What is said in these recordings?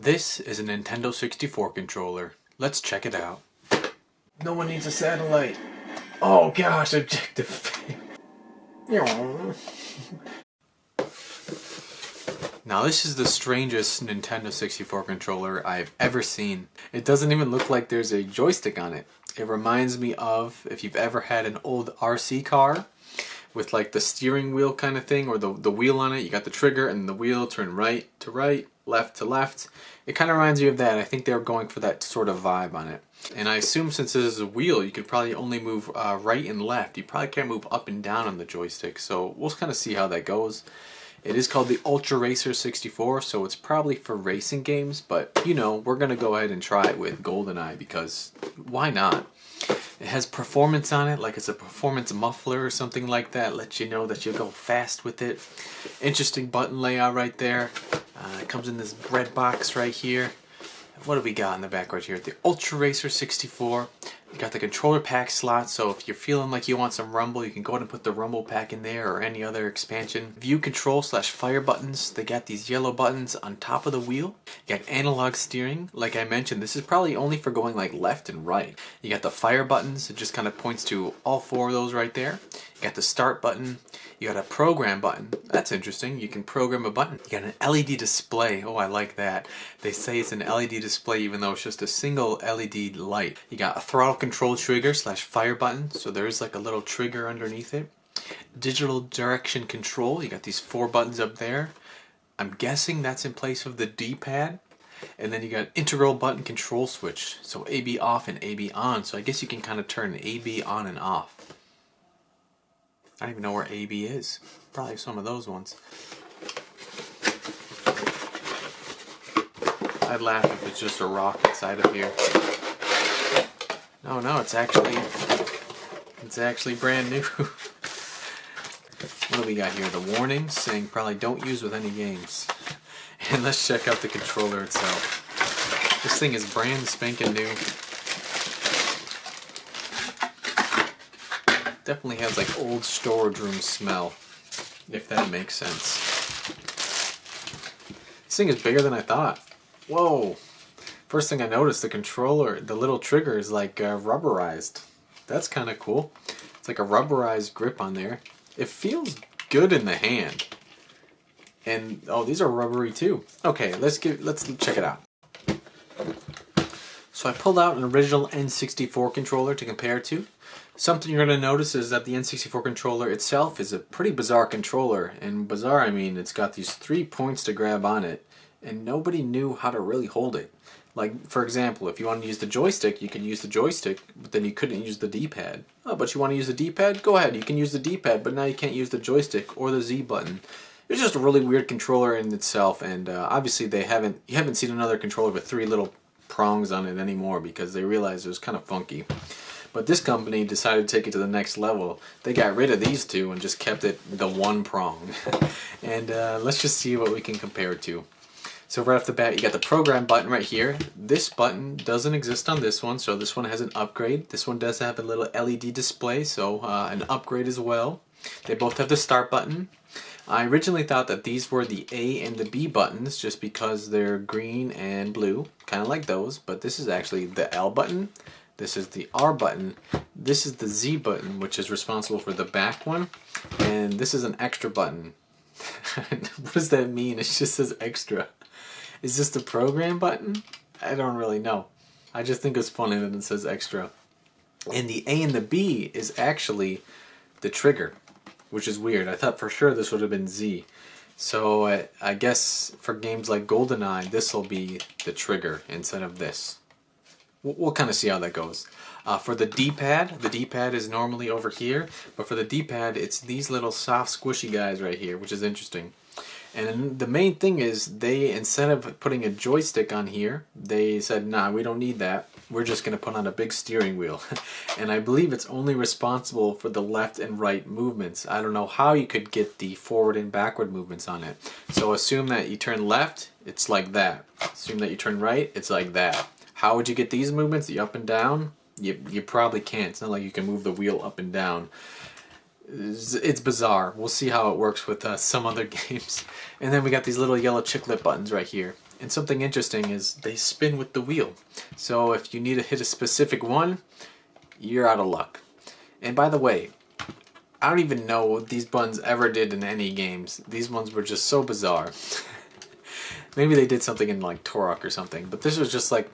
This is a Nintendo 64 controller. Let's check it out. No one needs a satellite. Oh gosh, objective fail. Now this is the strangest Nintendo 64 controller I've ever seen. It doesn't even look like there's a joystick on it. It reminds me of if you've ever had an old RC car with like the steering wheel kind of thing, or the wheel on it. You got the trigger and the wheel turn right to right, left to left. It kind of reminds you of that. I think they were going for that sort of vibe on it. And I assume since this is a wheel, you could probably only move right and left. You probably can't move up and down on the joystick. So we'll kind of see how that goes. It is called the Ultra Racer 64, so it's probably for racing games. But, you know, we're going to go ahead and try it with GoldenEye because why not? It has performance on it, like it's a performance muffler or something like that. Lets you know that you'll go fast with it. Interesting button layout right there. It comes in this red box right here. What do we got in the back right here? The Ultra Racer 64. You got the controller pack slot, so if you're feeling like you want some rumble, you can go ahead and put the rumble pack in there or any other expansion. View control / fire buttons. They got these yellow buttons on top of the wheel. You got analog steering. Like I mentioned, this is probably only for going like left and right. You got the fire buttons. It just kind of points to all four of those right there. You got the start button. You got a program button. That's interesting. You can program a button. You got an LED display. Oh, I like that. They say it's an LED display even though it's just a single LED light. You got a throttle control trigger / fire button. So there is like a little trigger underneath it. Digital direction control. You got these 4 buttons up there. I'm guessing that's in place of the D-pad. And then you got integral button control switch. So AB off and AB on. So I guess you can kind of turn AB on and off. I don't even know where AB is. Probably some of those ones. I'd laugh if it's just a rock inside of here. No, it's actually brand new. What do we got here? The warning saying probably don't use with any games. And let's check out the controller itself. This thing is brand spanking new. Definitely has like old storage room smell, if that makes sense. This thing is bigger than I thought. Whoa! First thing I noticed, the controller, the little trigger is like rubberized. That's kind of cool. It's like a rubberized grip on there. It feels good in the hand. And oh, these are rubbery too. Okay, let's check it out. So I pulled out an original N64 controller to compare it to. Something you're going to notice is that the N64 controller itself is a pretty bizarre controller. And bizarre, I mean, it's got these 3 points to grab on it, and nobody knew how to really hold it. Like, for example, if you want to use the joystick, you could use the joystick, but then you couldn't use the D-pad. Oh, but you want to use the D-pad? Go ahead, you can use the D-pad, but now you can't use the joystick or the Z button. It's just a really weird controller in itself, and obviously you haven't seen another controller with 3 little prongs on it anymore because they realized it was kind of funky. But this company decided to take it to the next level. They got rid of these 2 and just kept it the 1 prong. And let's just see what we can compare it to. So right off the bat, you got the program button right here. This button doesn't exist on this one, so this one has an upgrade. This one does have a little LED display, so an upgrade as well. They both have the start button. I originally thought that these were the A and the B buttons just because they're green and blue, kind of like those, but this is actually the L button. This is the R button. This is the Z button, which is responsible for the back one. And this is an extra button. What does that mean? It just says extra. Is this the program button? I don't really know. I just think it's funny that it says extra. And the A and the B is actually the trigger, which is weird. I thought for sure this would have been Z. So I guess for games like GoldenEye, this will be the trigger instead of this. We'll kind of see how that goes. For the D-pad is normally over here, but for the D-pad, it's these little soft squishy guys right here, which is interesting. And the main thing is they, instead of putting a joystick on here, they said, nah, we don't need that. We're just going to put on a big steering wheel. And I believe it's only responsible for the left and right movements. I don't know how you could get the forward and backward movements on it. So assume that you turn left, it's like that. Assume that you turn right, it's like that. How would you get these movements, the up and down? You probably can't. It's not like you can move the wheel up and down. It's bizarre. We'll see how it works with some other games. And then we got these little yellow chiclet buttons right here. And something interesting is they spin with the wheel. So if you need to hit a specific one, you're out of luck. And by the way, I don't even know what these buttons ever did in any games. These ones were just so bizarre. Maybe they did something in like Turok or something, but this was just like,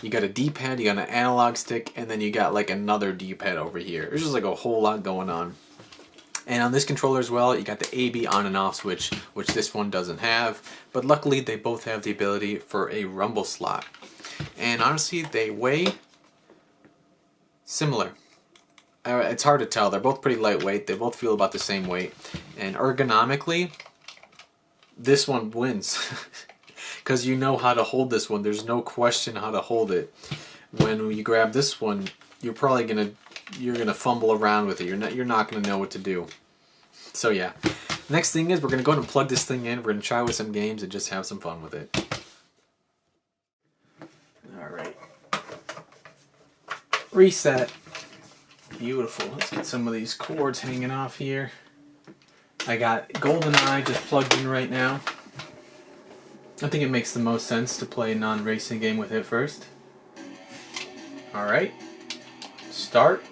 you got a D-pad, you got an analog stick, and then you got like another D-pad over here. There's just like a whole lot going on. And on this controller as well, you got the AB on and off switch, which this one doesn't have, but luckily they both have the ability for a rumble slot. And honestly, they weigh similar. It's hard to tell. They're both pretty lightweight. They both feel about the same weight. And ergonomically, this one wins. Because you know how to hold this one. There's no question how to hold it. When you grab this one, you're probably gonna fumble around with it. You're not gonna know what to do. So yeah. Next thing is we're gonna go ahead and plug this thing in. We're gonna try with some games and just have some fun with it. Alright. Reset. Beautiful. Let's get some of these cords hanging off here. I got GoldenEye just plugged in right now. I think it makes the most sense to play a non-racing game with it first. Alright. Start.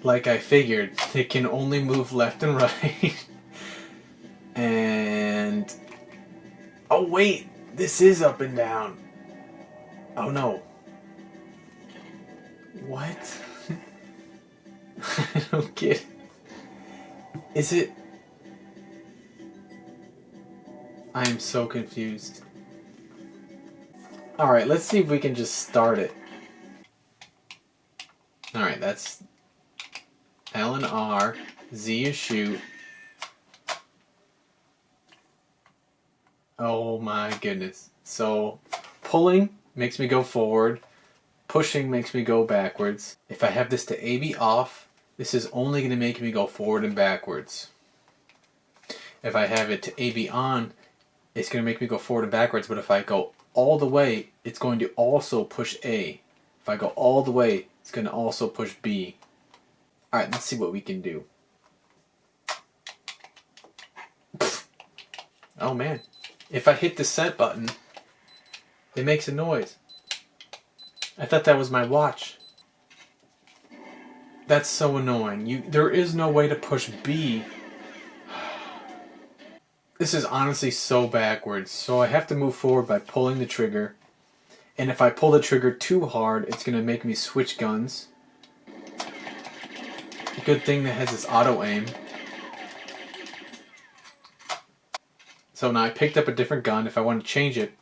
Like I figured, it can only move left and right. And... oh wait! This is up and down. Oh no. What? I don't get it. Is it... I am so confused. Alright, let's see if we can just start it. Alright, that's L and R, Z is shoot. Oh my goodness. So, pulling makes me go forward. Pushing makes me go backwards. If I have this to AB off, this is only going to make me go forward and backwards. If I have it to AB on, it's going to make me go forward and backwards, but if I go all the way, it's going to also push A. If I go all the way, it's going to also push B. Alright, let's see what we can do. Oh man. If I hit the set button, it makes a noise. I thought that was my watch. That's so annoying. There is no way to push B. This is honestly so backwards. So I have to move forward by pulling the trigger. And if I pull the trigger too hard, it's going to make me switch guns. Good thing that has this auto aim. So now I picked up a different gun. If I want to change it,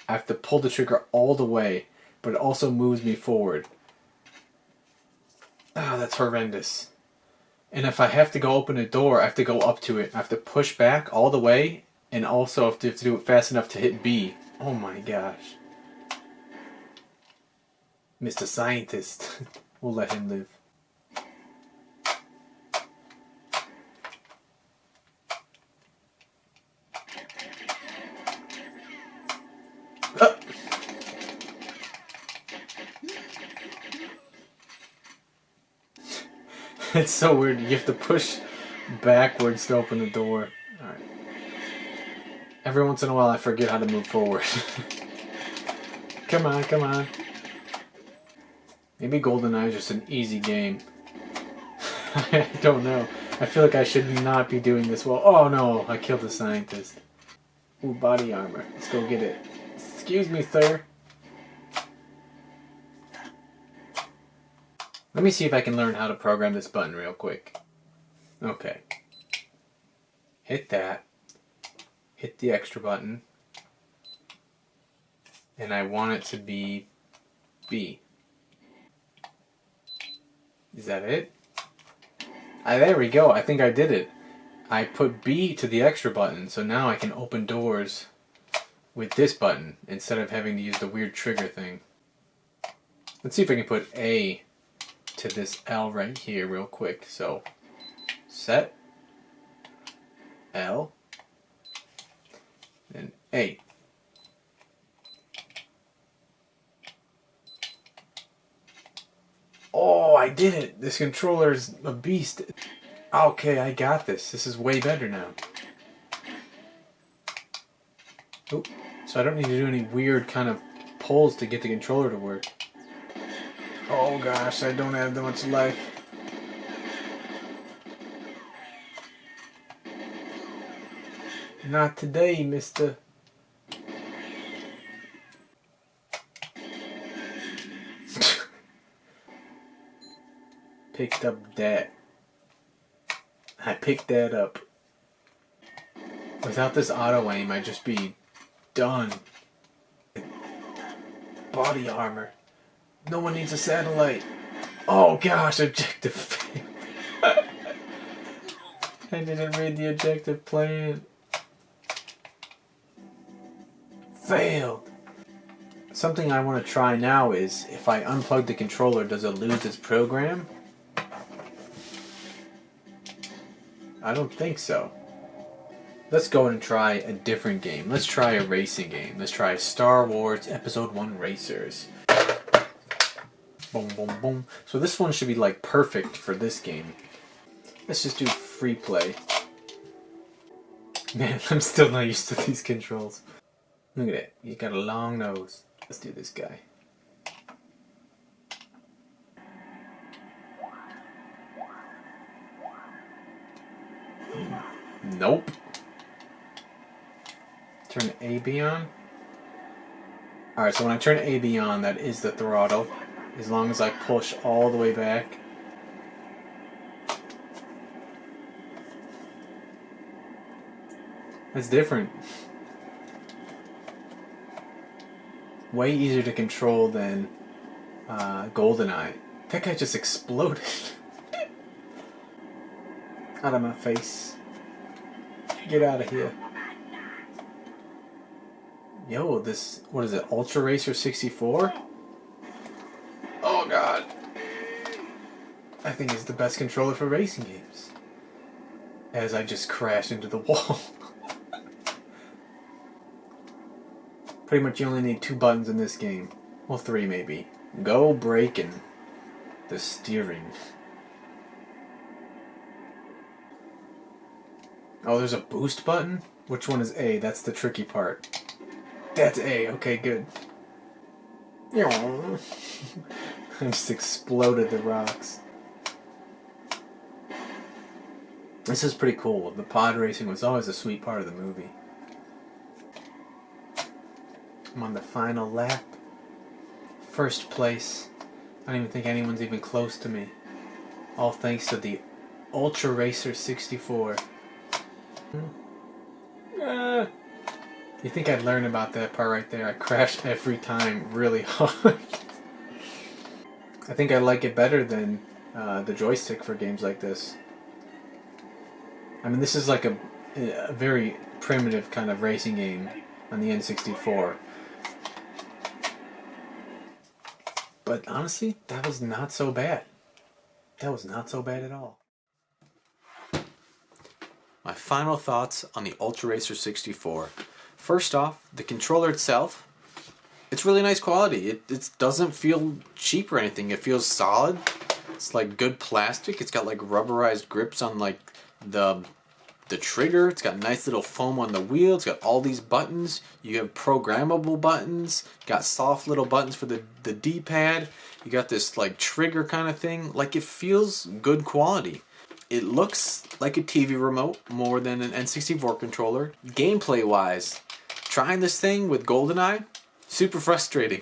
I have to pull the trigger all the way. But it also moves me forward. Ah, that's horrendous. And if I have to go open a door, I have to go up to it. I have to push back all the way, and also have to do it fast enough to hit B. Oh my gosh. Mr. Scientist. We'll let him live. It's so weird. You have to push backwards to open the door. Alright. Every once in a while I forget how to move forward. Come on, come on. Maybe GoldenEye is just an easy game. I don't know. I feel like I should not be doing this well. Oh no, I killed the scientist. Ooh, body armor. Let's go get it. Excuse me, sir. Let me see if I can learn how to program this button real quick. Okay. Hit that. Hit the extra button. And I want it to be B. Is that it? There we go. I think I did it. I put B to the extra button, so now I can open doors with this button instead of having to use the weird trigger thing. Let's see if I can put A to this L right here real quick. So, set, L, and A. Oh, I did it! This controller is a beast. Okay, I got this. This is way better now. Oh, so I don't need to do any weird kind of pulls to get the controller to work. Oh gosh, I don't have that much life. Not today, mister. Picked up that. I picked that up. Without this auto aim, I'd just be done. Body armor. No one needs a satellite. Oh gosh, objective failed. I didn't read the objective plan. Failed. Something I want to try now is if I unplug the controller, does it lose its program? I don't think so. Let's go and try a different game. Let's try a racing game. Let's try Star Wars Episode 1 Racers. Boom, boom, boom. So this one should be like perfect for this game. Let's just do free play. Man, I'm still not used to these controls. Look at that. He's got a long nose. Let's do this guy. Nope. Turn AB on. Alright, so when I turn AB on, that is the throttle. As long as I push all the way back. That's different. Way easier to control than GoldenEye. That guy just exploded. Out of my face. Get out of here. Yo, this, what is it, Ultra Racer 64? Oh god. I think it's the best controller for racing games. As I just crashed into the wall. Pretty much you only need 2 buttons in this game. Well, 3 maybe. Go, brake, and the steering. Oh, there's a boost button? Which one is A? That's the tricky part. That's A. Okay, good. I just exploded the rocks. This is pretty cool. The pod racing was always a sweet part of the movie. I'm on the final lap. First place. I don't even think anyone's even close to me. All thanks to the Ultra Racer 64. You think I'd learn about that part right there? I crash every time really hard. I think I like it better than the joystick for games like this. I mean, this is like a very primitive kind of racing game on the N64. But honestly, that was not so bad. That was not so bad at all. My final thoughts on the Ultra Racer 64. First off, the controller itself, it's really nice quality. It doesn't feel cheap or anything. It feels solid. It's like good plastic. It's got like rubberized grips on like the trigger. It's got nice little foam on the wheel. It's got all these buttons. You have programmable buttons. Got soft little buttons for the D-pad. You got this like trigger kind of thing. Like it feels good quality. It looks like a TV remote more than an N64 controller. Gameplay wise, trying this thing with GoldenEye, super frustrating.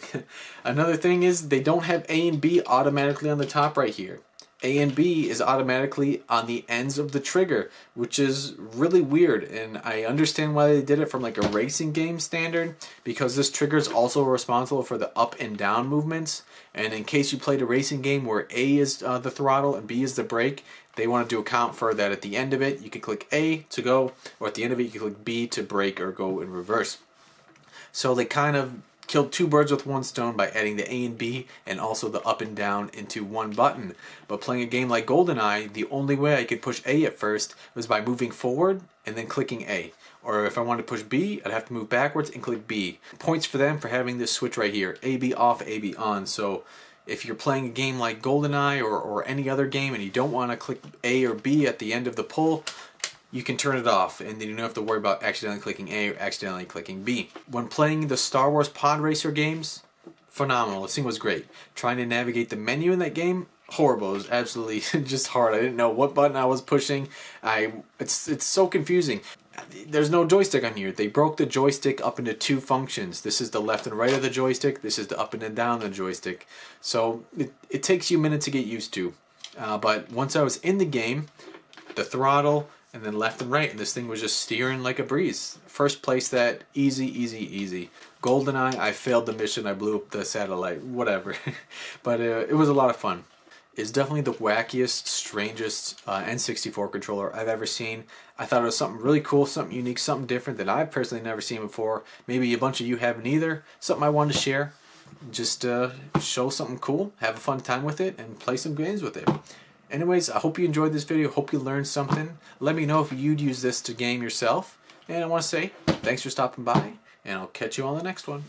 Another thing is they don't have A and B automatically on the top right here. A and B is automatically on the ends of the trigger, which is really weird, and I understand why they did it from like a racing game standard, because this trigger is also responsible for the up and down movements, and in case you played a racing game where A is the throttle and B is the brake, they wanted to account for that. At the end of it, you could click A to go, or at the end of it, you could click B to brake or go in reverse. So they kind of killed 2 birds with 1 stone by adding the A and B and also the up and down into 1 button. But playing a game like GoldenEye, the only way I could push A at first was by moving forward and then clicking A. Or if I wanted to push B, I'd have to move backwards and click B. Points for them for having this switch right here, AB off, AB on. So If you're playing a game like GoldenEye or any other game and you don't want to click A or B at the end of the pull, you can turn it off, and then you don't have to worry about accidentally clicking A or accidentally clicking B. When playing the Star Wars Pod Racer games, phenomenal. This thing was great. Trying to navigate the menu in that game, horrible. It was absolutely just hard. I didn't know what button I was pushing. It's so confusing. There's no joystick on here. They broke the joystick up into two functions. This is the left and right of the joystick. This is the up and down the joystick. So it takes you a minute to get used to. But once I was in the game, the throttle, and then left and right, and this thing was just steering like a breeze. First place that, easy, easy, easy. GoldenEye, I failed the mission, I blew up the satellite, whatever. But it was a lot of fun. It's definitely the wackiest, strangest N64 controller I've ever seen. I thought it was something really cool, something unique, something different that I've personally never seen before. Maybe a bunch of you haven't either. Something I wanted to share. Just show something cool, have a fun time with it, and play some games with it. Anyways, I hope you enjoyed this video. Hope you learned something. Let me know if you'd use this to game yourself. And I want to say thanks for stopping by, and I'll catch you on the next one.